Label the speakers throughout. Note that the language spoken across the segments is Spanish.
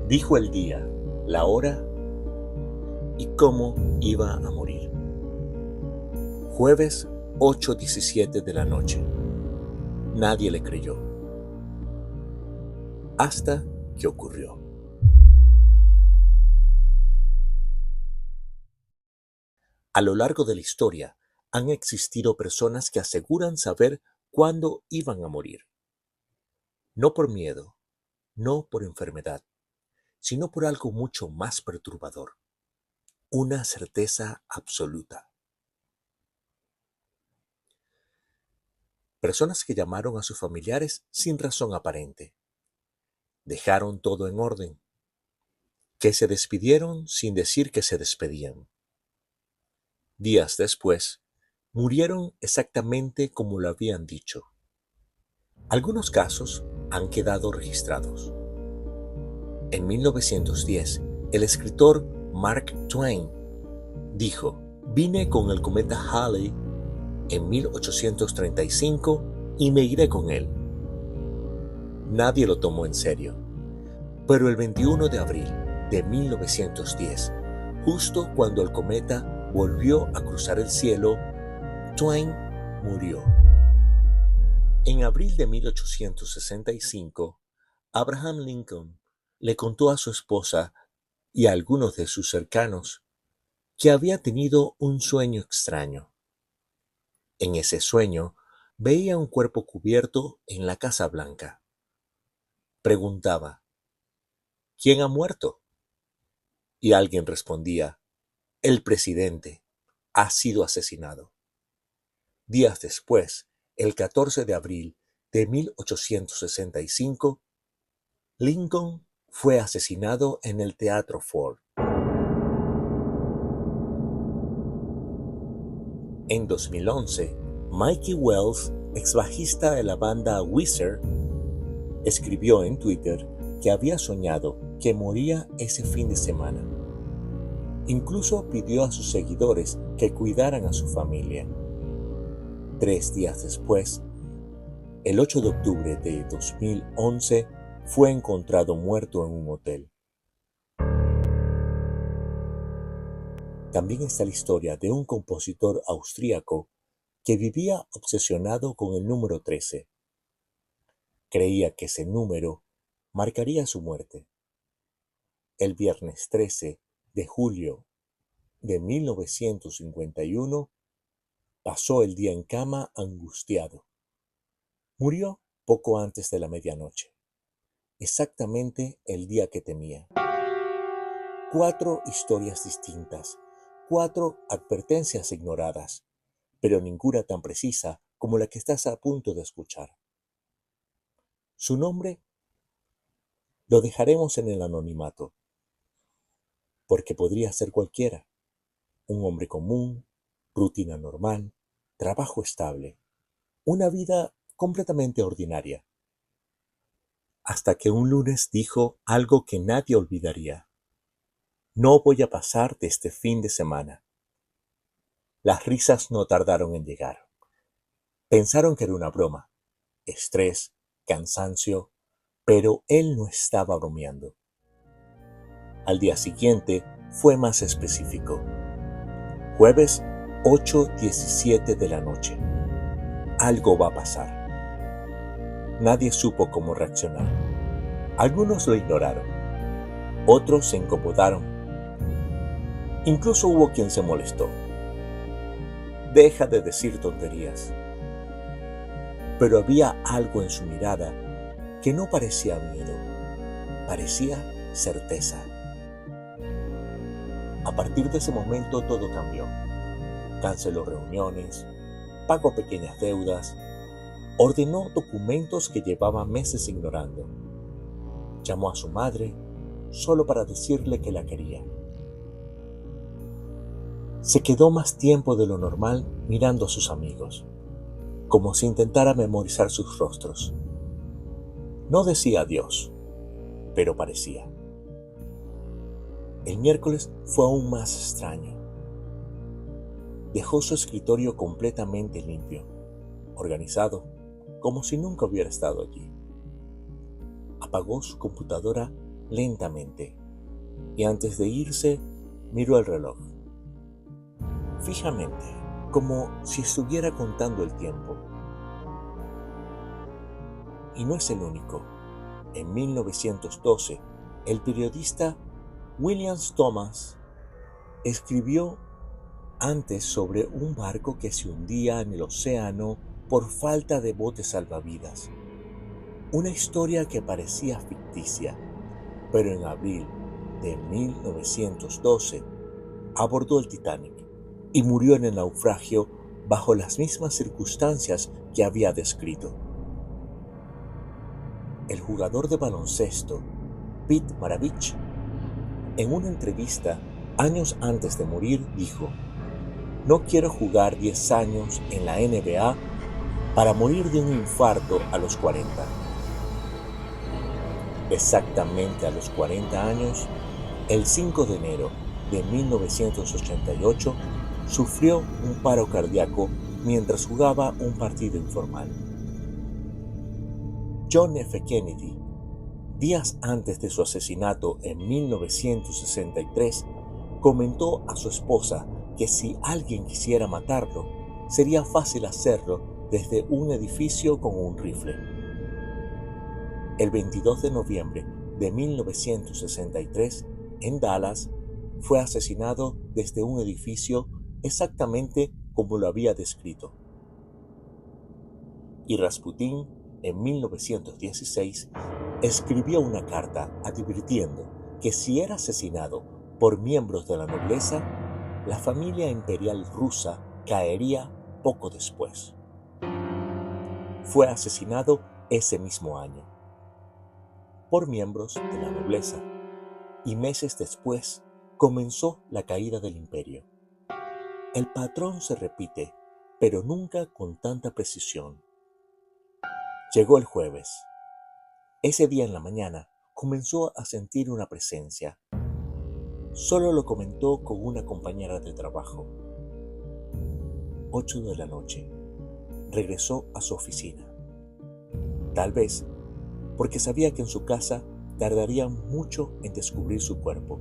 Speaker 1: Dijo el día, la hora y cómo iba a morir. Jueves 8:17 de la noche. Nadie le creyó. Hasta que ocurrió. A lo largo de la historia han existido personas que aseguran saber cuándo iban a morir. No por miedo, no por enfermedad, sino por algo mucho más perturbador. Una certeza absoluta. Personas que llamaron a sus familiares sin razón aparente. Dejaron todo en orden. Que se despidieron sin decir que se despedían. Días después, murieron exactamente como lo habían dicho. Algunos casos han quedado registrados. En 1910, el escritor Mark Twain dijo: "Vine con el cometa Halley en 1835 y me iré con él". Nadie lo tomó en serio. Pero el 21 de abril de 1910, justo cuando el cometa volvió a cruzar el cielo, Twain murió. En abril de 1865, Abraham Lincoln le contó a su esposa y a algunos de sus cercanos que había tenido un sueño extraño. En ese sueño veía un cuerpo cubierto en la Casa Blanca. Preguntaba: ¿quién ha muerto? Y alguien respondía: el presidente ha sido asesinado. Días después, el 14 de abril de 1865, Lincoln fue asesinado en el Teatro Ford. En 2011, Mikey Wells, ex bajista de la banda Weezer, escribió en Twitter que había soñado que moría ese fin de semana. Incluso pidió a sus seguidores que cuidaran a su familia. 3 días después, el 8 de octubre de 2011, fue encontrado muerto en un hotel. También está la historia de un compositor austríaco que vivía obsesionado con el número 13. Creía que ese número marcaría su muerte. El viernes 13 de julio de 1951, pasó el día en cama angustiado. Murió poco antes de la medianoche, exactamente el día que temía. 4 historias distintas, 4 advertencias ignoradas, pero ninguna tan precisa como la que estás a punto de escuchar. Su nombre lo dejaremos en el anonimato, porque podría ser cualquiera: un hombre común, rutina normal, trabajo estable, una vida completamente ordinaria. Hasta que un lunes dijo algo que nadie olvidaría: no voy a pasar de este fin de semana. Las risas no tardaron en llegar. Pensaron que era una broma, estrés, cansancio, pero él no estaba bromeando. Al día siguiente fue más específico. Jueves 8:17 de la noche. Algo va a pasar. Nadie supo cómo reaccionar. Algunos lo ignoraron. Otros se incomodaron. Incluso hubo quien se molestó. Deja de decir tonterías. Pero había algo en su mirada que no parecía miedo, parecía certeza. A partir de ese momento todo cambió. Canceló reuniones, pagó pequeñas deudas, ordenó documentos que llevaba meses ignorando. Llamó a su madre solo para decirle que la quería. Se quedó más tiempo de lo normal mirando a sus amigos, como si intentara memorizar sus rostros. No decía adiós, pero parecía. El miércoles fue aún más extraño. Dejó su escritorio completamente limpio, organizado, como si nunca hubiera estado allí. Apagó su computadora lentamente y antes de irse miró el reloj fijamente, como si estuviera contando el tiempo. Y no es el único. En 1912, el periodista William Thomas escribió antes sobre un barco que se hundía en el océano por falta de botes salvavidas. Una historia que parecía ficticia, pero en abril de 1912 abordó el Titanic y murió en el naufragio bajo las mismas circunstancias que había descrito. El jugador de baloncesto Pete Maravich, en una entrevista años antes de morir, dijo: "No quiero jugar 10 años en la NBA para morir de un infarto a los 40". Exactamente a los 40 años, el 5 de enero de 1988, sufrió un paro cardíaco mientras jugaba un partido informal. John F. Kennedy, días antes de su asesinato en 1963, comentó a su esposa que si alguien quisiera matarlo, sería fácil hacerlo desde un edificio con un rifle. El 22 de noviembre de 1963, en Dallas, fue asesinado desde un edificio exactamente como lo había descrito. Y Rasputín, en 1916, escribió una carta advirtiendo que si era asesinado por miembros de la nobleza, la familia imperial rusa caería poco después. Fue asesinado ese mismo año por miembros de la nobleza, y meses después comenzó la caída del imperio. El patrón se repite, pero nunca con tanta precisión. Llegó el jueves. Ese día en la mañana comenzó a sentir una presencia. Solo lo comentó con una compañera de trabajo. 8 de la noche. Regresó a su oficina. Tal vez porque sabía que en su casa tardarían mucho en descubrir su cuerpo.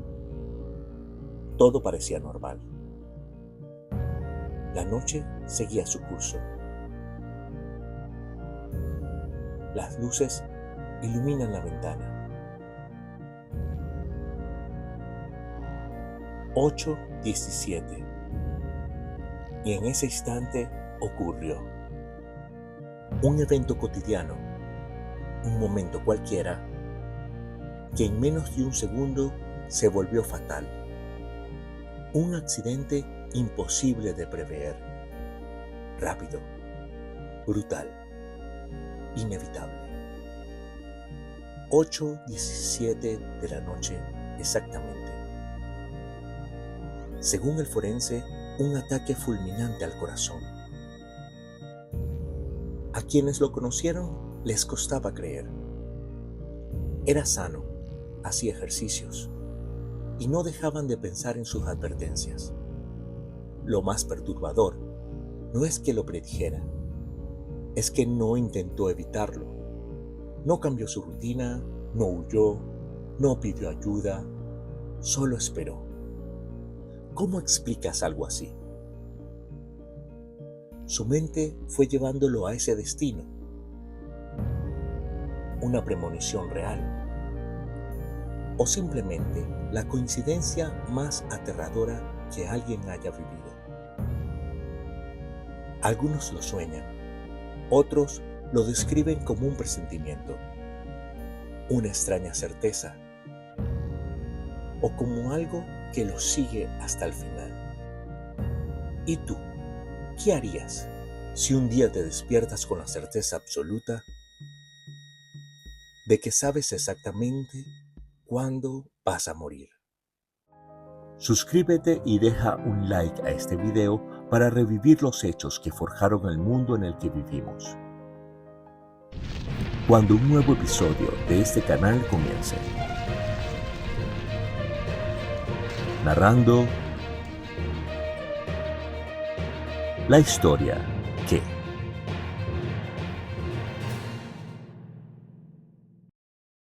Speaker 1: Todo parecía normal. La noche seguía su curso. Las luces iluminan la ventana. 8:17. Y en ese instante ocurrió. Un evento cotidiano, un momento cualquiera, que en menos de un segundo se volvió fatal. Un accidente imposible de prever. Rápido, brutal, inevitable. 8:17 de la noche exactamente. Según el forense, un ataque fulminante al corazón. A quienes lo conocieron les costaba creer. Era sano, hacía ejercicios y no dejaban de pensar en sus advertencias. Lo más perturbador no es que lo predijera, es que no intentó evitarlo. No cambió su rutina, no huyó, no pidió ayuda, solo esperó. ¿Cómo explicas algo así? Su mente fue llevándolo a ese destino. ¿Una premonición real? ¿O simplemente la coincidencia más aterradora que alguien haya vivido? Algunos lo sueñan, otros lo describen como un presentimiento, una extraña certeza, o como algo que lo sigue hasta el final. ¿Y tú? ¿Qué harías si un día te despiertas con la certeza absoluta de que sabes exactamente cuándo vas a morir? Suscríbete y deja un like a este video para revivir los hechos que forjaron el mundo en el que vivimos. Cuando un nuevo episodio de este canal comience. Narrando la historia.